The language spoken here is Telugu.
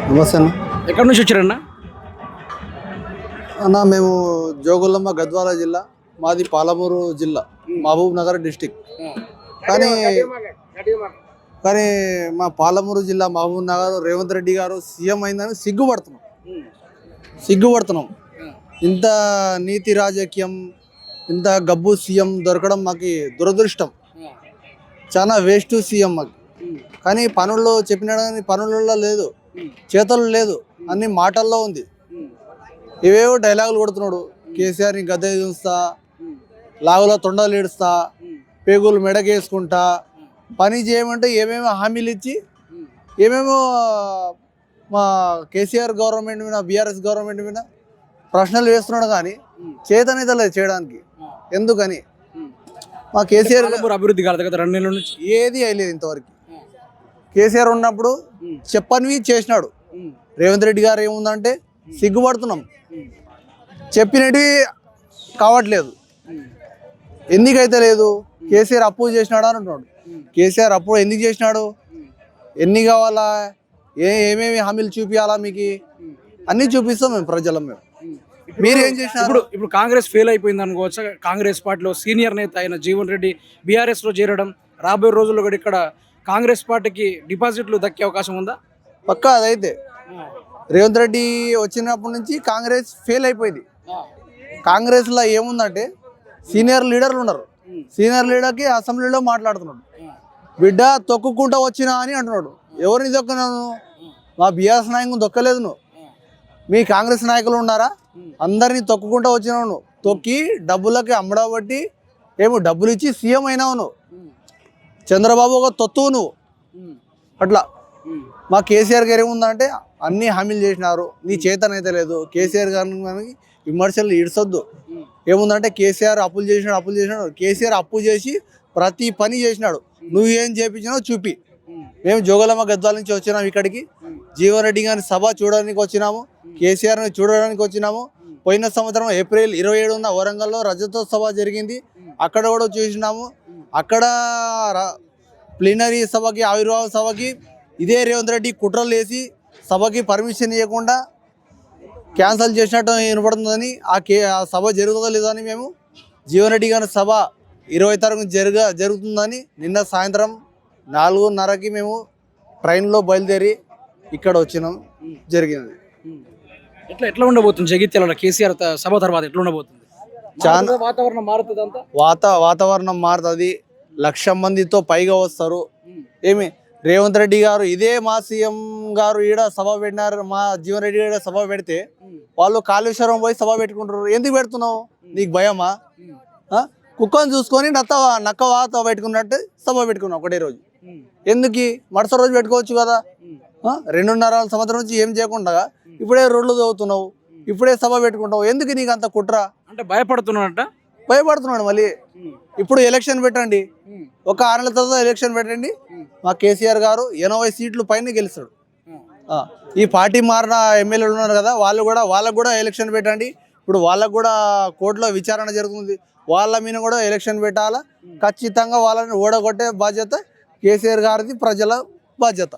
నమస్తే అన్న. ఎక్కడి నుంచి వచ్చారన్న? అన్న మేము జోగులమ్మ గద్వాల జిల్లా, మాది పాలమూరు జిల్లా, మహబూబ్ నగర్ డిస్టిక్. కానీ కానీ మా పాలమూరు జిల్లా మహబూబ్ నగర్ రేవంత్ రెడ్డి గారు సీఎం అయిందని సిగ్గుపడుతున్నాం. ఇంత నీతి రాజకీయం, ఇంత గబ్బు సీఎం దొరకడం మాకు దురదృష్టం. చాలా వేస్ట్ సీఎం మాకు. కానీ పనుల్లో చెప్పినా కానీ పనులలో లేదు, చేతలు లేదు, అన్ని మాటల్లో ఉంది. ఇవేవో డైలాగులు కొడుతున్నాడు. కేసీఆర్ని గద్దె చూస్తా, లాగులో తొండలు ఏడుస్తా, పేగులు మెడకేసుకుంటా, పని చేయమంటే ఏమేమో హామీలు ఇచ్చి ఏమేమో మా కేసీఆర్ గవర్నమెంట్ మీద, బీఆర్ఎస్ గవర్నమెంట్ మీద ప్రశ్నలు వేస్తున్నాడు. కానీ చేతనైతే లేదు చేయడానికి. ఎందుకని మా కేసీఆర్ అభివృద్ధి కాదు కదా 2 నెలల నుంచి ఏది అయ్యలేదు ఇంతవరకు. కేసీఆర్ ఉన్నప్పుడు చెప్పనివి చేసినాడు. రేవంత్ రెడ్డి గారు ఏముందంటే సిగ్గుపడుతున్నాం, చెప్పినవి కావట్లేదు. ఎందుకైతే లేదు? కేసీఆర్ అప్పు చేసినాడు అని అంటున్నాడు. కేసీఆర్ అప్పు ఎందుకు చేసినాడు? ఎన్ని కావాలా, ఏమేమి హామీలు చూపించాలా, మీకు అన్నీ చూపిస్తాం మేము ప్రజలం. మీరు ఏం చేసినారు? ఇప్పుడు కాంగ్రెస్ ఫెయిల్ అయిపోయింది అనుకోవచ్చు. కాంగ్రెస్ పార్టీలో సీనియర్ నేత అయిన జీవన్ రెడ్డి బీఆర్ఎస్లో చేరడం, రాబోయే రోజుల్లో కూడా ఇక్కడ కాంగ్రెస్ పార్టీకి డిపాజిట్లు దక్కే అవకాశం ఉందా? పక్కా అదైతే. రేవంత్ రెడ్డి వచ్చినప్పటి నుంచి కాంగ్రెస్ ఫెయిల్ అయిపోయింది. కాంగ్రెస్లో ఏముందంటే సీనియర్ లీడర్లు ఉన్నారు. సీనియర్ లీడర్కి అసెంబ్లీలో మాట్లాడుతున్నాడు. బిడ్డ తొక్కుకుంటూ వచ్చినా అని అంటున్నాడు. ఎవరిని తొక్కున్నాను? మా బీఆర్ఎస్ నాయకుని దొక్కలేదు నువ్వు. మీ కాంగ్రెస్ నాయకులు ఉన్నారా? అందరినీ తొక్కుకుంటూ వచ్చినావు నువ్వు. తొక్కి డబ్బులకి అమ్మడబట్టి ఏమో డబ్బులు ఇచ్చి సీఎం అయినావు నువ్వు. చంద్రబాబు ఒక తొత్తువు నువ్వు. అట్లా మా కేసీఆర్ గారు ఏముందంటే అన్ని హామీలు చేసినారు, నీ చేతనైతే లేదు. కేసీఆర్ గారికి విమర్శలు ఈడ్చొద్దు. ఏముందంటే కేసీఆర్ అప్పులు చేసినాడు. కేసీఆర్ అప్పు చేసి ప్రతి పని చేసినాడు. నువ్వు ఏం చేయించినావు చూపి. మేము జోగులమ్మ గద్వాల నుంచి వచ్చినాము ఇక్కడికి. జీవన్ రెడ్డి గారిని సభ చూడడానికి వచ్చినాము, కేసీఆర్ని చూడడానికి వచ్చినాము. పోయిన సంవత్సరం ఏప్రిల్ 27న వరంగల్లో రజతోత్సవ జరిగింది, అక్కడ కూడా చూసినాము. అక్కడ ప్లీనరీ సభకి, ఆవిర్భావ సభకి ఇదే రేవంత్ రెడ్డి కుట్రలు వేసి సభకి పర్మిషన్ ఇవ్వకుండా క్యాన్సిల్ చేసినట్టు వినపడుతుందని, ఆ సభ జరుగుతుందో లేదో అని మేము జీవన్ రెడ్డి గారి సభ 20 తారీఖు జరుగుతుందని నిన్న సాయంత్రం 4:30కి మేము ట్రైన్లో బయలుదేరి ఇక్కడ వచ్చినాం. జరిగింది. ఎట్లా ఉండబోతుంది జగిత్యాల కేసీఆర్ సభ తర్వాత? ఎట్లా ఉండబోతుంది? చాలా వాతావరణం మారుతుంది, అంతా వాతావరణం మారుతుంది. 1,00,000 మందితో పైగా వస్తారు. ఏమి రేవంత్ రెడ్డి గారు ఇదే మా సీఎం గారు ఈడ సభ పెట్టినారు. మా జీవన్ రెడ్డి ఈడ సభ పెడితే వాళ్ళు కాళేశ్వరం పోయి సభ పెట్టుకుంటారు. ఎందుకు పెడుతున్నావు? నీకు భయమా? కుక్కను చూసుకొని నక్క వాత పెట్టుకున్నట్టు సభ పెట్టుకున్నావు ఒకటే రోజు. ఎందుకు? మరుసటి రోజు పెట్టుకోవచ్చు కదా. 2.5 సంవత్సరం నుంచి ఏం చేయకుండా ఇప్పుడే రోడ్లు తవ్వుతున్నావు, ఇప్పుడే సభ పెట్టుకుంటావు. ఎందుకు నీకు అంత కుట్ర? అంటే భయపడుతున్నాడు మళ్ళీ. ఇప్పుడు ఎలక్షన్ పెట్టండి, ఒక 6 నెలల తర్వాత ఎలక్షన్ పెట్టండి. మా కేసీఆర్ గారు 80 సీట్లు పైన గెలుస్తాడు. ఈ పార్టీ మారిన ఎమ్మెల్యేలు ఉన్నారు కదా, వాళ్ళకు కూడా ఎలక్షన్ పెట్టండి. ఇప్పుడు వాళ్ళకు కూడా కోర్టులో విచారణ జరుగుతుంది. వాళ్ళ మీద కూడా ఎలక్షన్ పెట్టాలా. ఖచ్చితంగా వాళ్ళని ఓడగొట్టే బాధ్యత కేసీఆర్ గారిది, ప్రజల బాధ్యత.